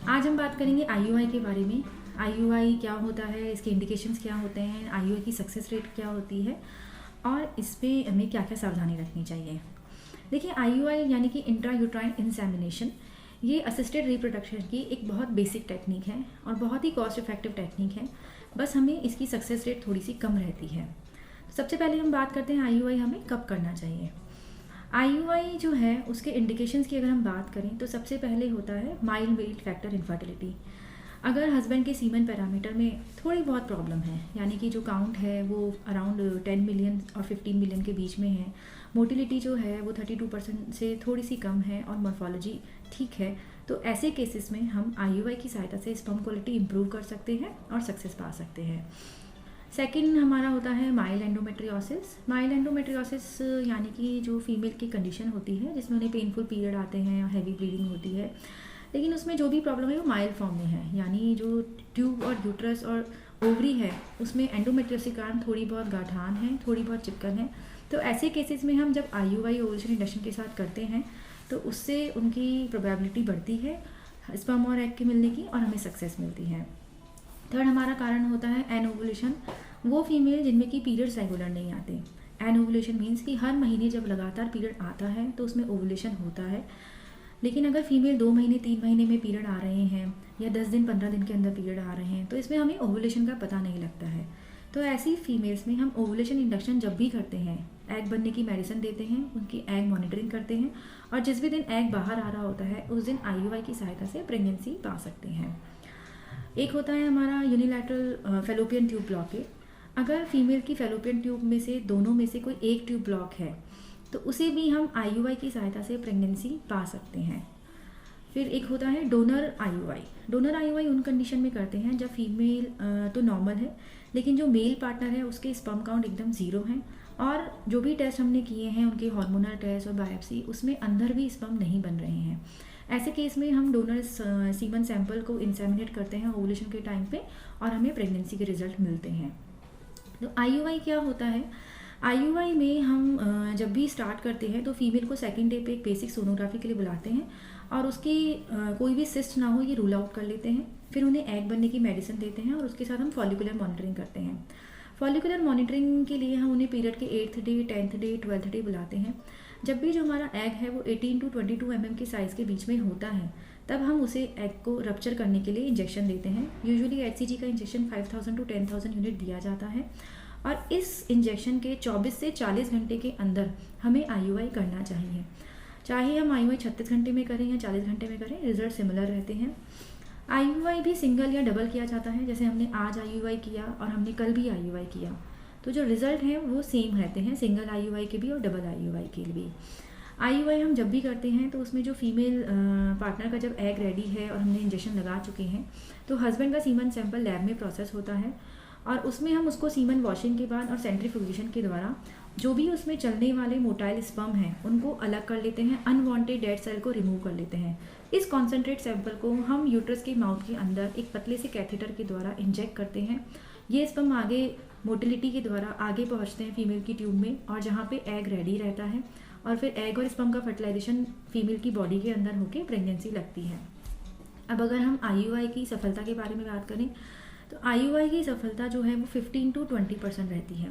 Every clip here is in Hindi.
आज हम बात करेंगे आईयूआई के बारे में। आईयूआई क्या होता है, इसके इंडिकेशंस क्या होते हैं, आईयूआई की सक्सेस रेट क्या होती है और इस पे हमें क्या क्या सावधानी रखनी चाहिए। देखिए, आईयूआई यानी कि इंट्रा यूट्राइन इंसेमिनेशन, ये असिस्टेड रिप्रोडक्शन की एक बहुत बेसिक टेक्निक है और बहुत ही कॉस्ट इफेक्टिव टेक्निक है। बस हमें इसकी सक्सेस रेट थोड़ी सी कम रहती है। सबसे पहले हम बात करते हैं आईयूआई हमें कब करना चाहिए। आईयूआई जो है उसके इंडिकेशंस की अगर हम बात करें तो सबसे पहले होता है माइल्ड वेट फैक्टर इनफर्टिलिटी। अगर हस्बैंड के सीमन पैरामीटर में थोड़ी बहुत प्रॉब्लम है, यानी कि जो काउंट है वो अराउंड 10 मिलियन और 15 मिलियन के बीच में है, मोटिलिटी जो है वो 32% से थोड़ी सी कम है और मॉर्फोलॉजी ठीक है, तो ऐसे केसेस में हम आईयूआई की सहायता से स्पर्म क्वालिटी इंप्रूव कर सकते हैं और सक्सेस पा सकते हैं। सेकंड हमारा होता है माइल्ड एंडोमेट्रियोसिस। माइल्ड एंडोमेट्रियोसिस यानी कि जो फीमेल की कंडीशन होती है जिसमें उन्हें पेनफुल पीरियड आते हैं और हैवी ब्लीडिंग होती है, लेकिन उसमें जो भी प्रॉब्लम है वो माइल्ड फॉर्म में है, यानी जो ट्यूब और यूट्रस और ओवरी है उसमें एंडोमेट्रियोसिस के कारण थोड़ी बहुत गांठान है, थोड़ी बहुत चिपकन है। तो ऐसे केसेस में हम जब आईयूआई ओवुलेशन इंडक्शन के साथ करते हैं तो उससे उनकी प्रोबेबिलिटी बढ़ती है स्पर्म और एग के मिलने की और हमें सक्सेस मिलती है। थर्ड हमारा कारण होता है एनओवुलेशन। वो फीमेल जिनमें कि पीरियड्स रेगुलर नहीं आते। एनओवुलेशन मीन्स कि हर महीने जब लगातार पीरियड आता है तो उसमें ओवुलेशन होता है, लेकिन अगर फीमेल 2 महीने 3 महीने में पीरियड आ रहे हैं या 10 दिन 15 दिन के अंदर पीरियड आ रहे हैं तो इसमें हमें ओवुलेशन का पता नहीं लगता है। तो ऐसी फीमेल्स में हम ओवुलेशन इंडक्शन जब भी करते हैं, एग बनने की मेडिसिन देते हैं, उनकी एग मॉनिटरिंग करते हैं और जिस भी दिन एग बाहर आ रहा होता है उस दिन आईयूआई की सहायता से प्रेगनेंसी पा सकते हैं। एक होता है हमारा यूनिलैटरल फेलोपियन ट्यूब ब्लॉकेज। अगर फीमेल की फेलोपियन ट्यूब में से दोनों में से कोई एक ट्यूब ब्लॉक है तो उसे भी हम आईयूआई की सहायता से प्रेगनेंसी पा सकते हैं। फिर एक होता है डोनर आईयूआई। डोनर आईयूआई उन कंडीशन में करते हैं जब फीमेल तो नॉर्मल है लेकिन जो मेल पार्टनर है उसके स्पर्म काउंट एकदम ज़ीरो है और जो भी टेस्ट हमने किए हैं उनके हार्मोनल टेस्ट और बायोप्सी उसमें अंदर भी स्पर्म नहीं बन रहे हैं। ऐसे केस में हम डोनर सीमन सैंपल को इंसेमिनेट करते हैं ओवुलेशन के टाइम पे और हमें प्रेगनेंसी के रिजल्ट मिलते हैं। तो आईयूआई क्या होता है, आईयूआई में हम जब भी स्टार्ट करते हैं तो फीमेल को सेकंड डे पे एक बेसिक सोनोग्राफी के लिए बुलाते हैं और उसकी कोई भी सिस्ट ना हो ये रूल आउट कर लेते हैं। फिर उन्हें एग बनने की मेडिसिन देते हैं और उसके साथ हम फॉलिकुलर मॉनिटरिंग करते हैं। फॉलिकुलर मॉनिटरिंग के लिए हम उन्हें पीरियड के 8th day 10th day 12th day बुलाते हैं। जब भी जो हमारा एग है वो 18 to 22 mm के साइज़ के बीच में होता है तब हम उसे एग को रप्चर करने के लिए इंजेक्शन देते हैं। यूजुअली HCG का इंजेक्शन 5000 to 10,000 यूनिट दिया जाता है और इस इंजेक्शन के 24 से 40 घंटे के अंदर हमें आईयूआई करना चाहिए। चाहे हम आईयूआई 36 घंटे में करें या 40 घंटे में करें, रिजल्ट सिमिलर रहते हैं। आईयूआई भी सिंगल या डबल किया जाता है, जैसे हमने आज आईयूआई किया और हमने कल भी आईयूआई किया तो जो रिजल्ट हैं वो सेम रहते हैं, सिंगल आईयूआई के भी और डबल आईयूआई के भी। आईयूआई हम जब भी करते हैं तो उसमें जो फीमेल पार्टनर का जब एग रेडी है और हमने इंजेक्शन लगा चुके हैं तो हस्बैंड का सीमन सैंपल लैब में प्रोसेस होता है और उसमें हम उसको सीमन वॉशिंग के बाद और सेंट्रीफ्यूगेशन के द्वारा जो भी उसमें चलने वाले मोटाइल स्पर्म हैं उनको अलग कर लेते हैं, अनवांटेड डेड सेल को रिमूव कर लेते हैं। इस कॉन्सेंट्रेट सैंपल को हम यूट्रस के माउथ के अंदर एक पतले से कैथेटर के द्वारा इंजेक्ट करते हैं। ये स्पर्म आगे मोटिलिटी के द्वारा आगे पहुंचते हैं फीमेल की ट्यूब में और जहाँ पे एग रेडी रहता है और फिर एग और स्पर्म का फर्टिलाइजेशन फीमेल की बॉडी के अंदर होकर प्रेगनेंसी लगती है। अब अगर हम आईयूआई की सफलता के बारे में बात करें तो आईयूआई की सफलता जो है वो 15 to 20% रहती है।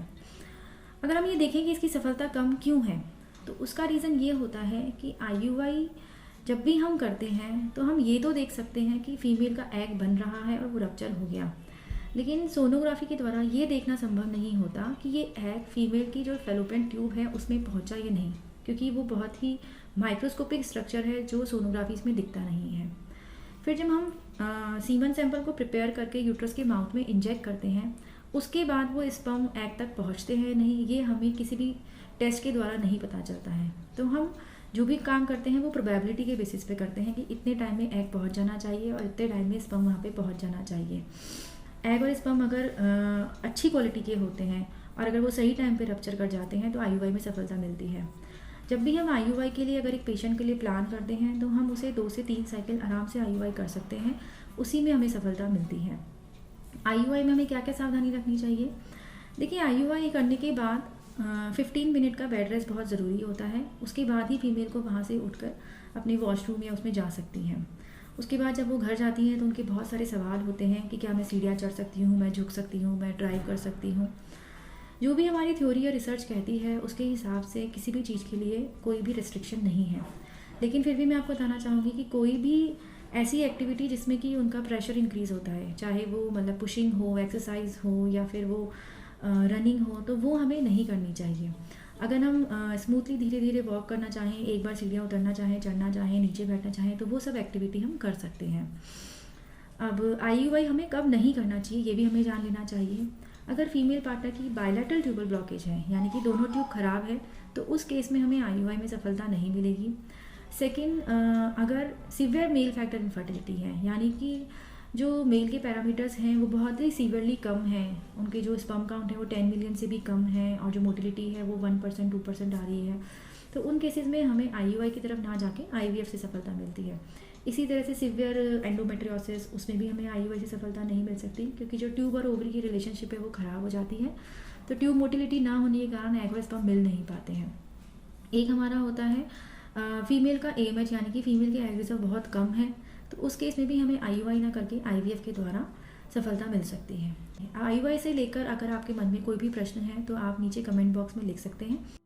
अगर हम ये देखें कि इसकी सफलता कम क्यों है तो उसका रीज़न ये होता है कि आईयूआई जब भी हम करते हैं तो हम ये तो देख सकते हैं कि फीमेल का एग बन रहा है और वो रप्चर हो गया, लेकिन सोनोग्राफी के द्वारा ये देखना संभव नहीं होता कि ये एग फीमेल की जो फेलोपियन ट्यूब है उसमें पहुंचा या नहीं, क्योंकि वो बहुत ही माइक्रोस्कोपिक स्ट्रक्चर है जो सोनोग्राफी में दिखता नहीं है। फिर जब हम सीमन सैंपल को प्रिपेयर करके यूट्रस के माउथ में इंजेक्ट करते हैं उसके बाद वो स्पर्म एग तक पहुंचते हैं नहीं, ये हमें किसी भी टेस्ट के द्वारा नहीं पता चलता है। तो हम जो भी काम करते हैं वो प्रोबेबिलिटी के बेसिस पे करते हैं कि इतने टाइम में एग पहुंच जाना चाहिए और इतने टाइम में स्पर्म वहाँ पे पहुंच जाना चाहिए। एग और स्पर्म अगर अच्छी क्वालिटी के होते हैं और अगर वो सही टाइम पे रप्चर कर जाते हैं तो आईयूआई में सफलता मिलती है। जब भी हम आईयूआई के लिए अगर एक पेशेंट के लिए प्लान करते हैं तो हम उसे 2 से 3 साइकिल आराम से आईयूआई कर सकते हैं, उसी में हमें सफलता मिलती है। आईयूआई में हमें क्या क्या सावधानी रखनी चाहिए। देखिए, आईयूआई करने के बाद 15 मिनट का बेड रेस्ट बहुत ज़रूरी होता है। उसके बाद ही फीमेल को वहाँ से उठकर अपने वॉशरूम या उसमें जा सकती हैं। उसके बाद जब वो घर जाती हैं तो उनके बहुत सारे सवाल होते हैं कि क्या मैं सीढ़ियाँ चढ़ सकती हूँ, मैं झुक सकती हूँ, मैं ड्राइव कर सकती हूँ। जो भी हमारी थ्योरी या रिसर्च कहती है उसके हिसाब से किसी भी चीज़ के लिए कोई भी रिस्ट्रिक्शन नहीं है। लेकिन फिर भी मैं आपको बताना चाहूँगी कि कोई भी ऐसी एक्टिविटी जिसमें कि उनका प्रेशर इंक्रीज़ होता है, चाहे वो मतलब पुशिंग हो, एक्सरसाइज हो या फिर वो रनिंग हो, तो वो हमें नहीं करनी चाहिए। अगर हम स्मूथली धीरे धीरे वॉक करना चाहें, एक बार सीढ़ियाँ उतरना चाहें, चढ़ना चाहें, नीचे बैठना चाहें, तो वो सब एक्टिविटी हम कर सकते हैं। अब आईयूआई हमें कब नहीं करना चाहिए ये भी हमें जान लेना चाहिए। अगर फीमेल पार्टनर की बायलैटरल ट्यूबल ब्लॉकेज है, यानी कि दोनों ट्यूब खराब है, तो उस केस में हमें आईयूआई में सफलता नहीं मिलेगी। सेकंड, अगर सीवियर मेल फैक्टर इनफर्टिलिटी है, यानी कि जो मेल के पैरामीटर्स हैं वो बहुत ही सीवियरली कम हैं, उनके जो स्पर्म काउंट है वो 10 मिलियन से भी कम है और जो मोटिलिटी है वो 1% 2% आ रही है, तो उन केसेस में हमें आईयूआई की तरफ ना जाके आईवीएफ से सफलता मिलती है। इसी तरह से सिवियर एंडोमेट्रियोसिस, उसमें भी हमें आईयूआई से सफलता नहीं मिल सकती, क्योंकि जो ट्यूब और ओवरी की रिलेशनशिप है वो ख़राब हो जाती है, तो ट्यूब मोटिलिटी ना होने के कारण एग व स्पर्म मिल नहीं पाते हैं। एक हमारा होता है फीमेल का एएमएच, यानी कि फीमेल के एग रिजर्व बहुत कम है, तो उस केस में भी हमें आईयूआई ना करके आईवीएफ के द्वारा सफलता मिल सकती है। आईयूआई से लेकर अगर आपके मन में कोई भी प्रश्न है तो आप नीचे कमेंट बॉक्स में लिख सकते हैं।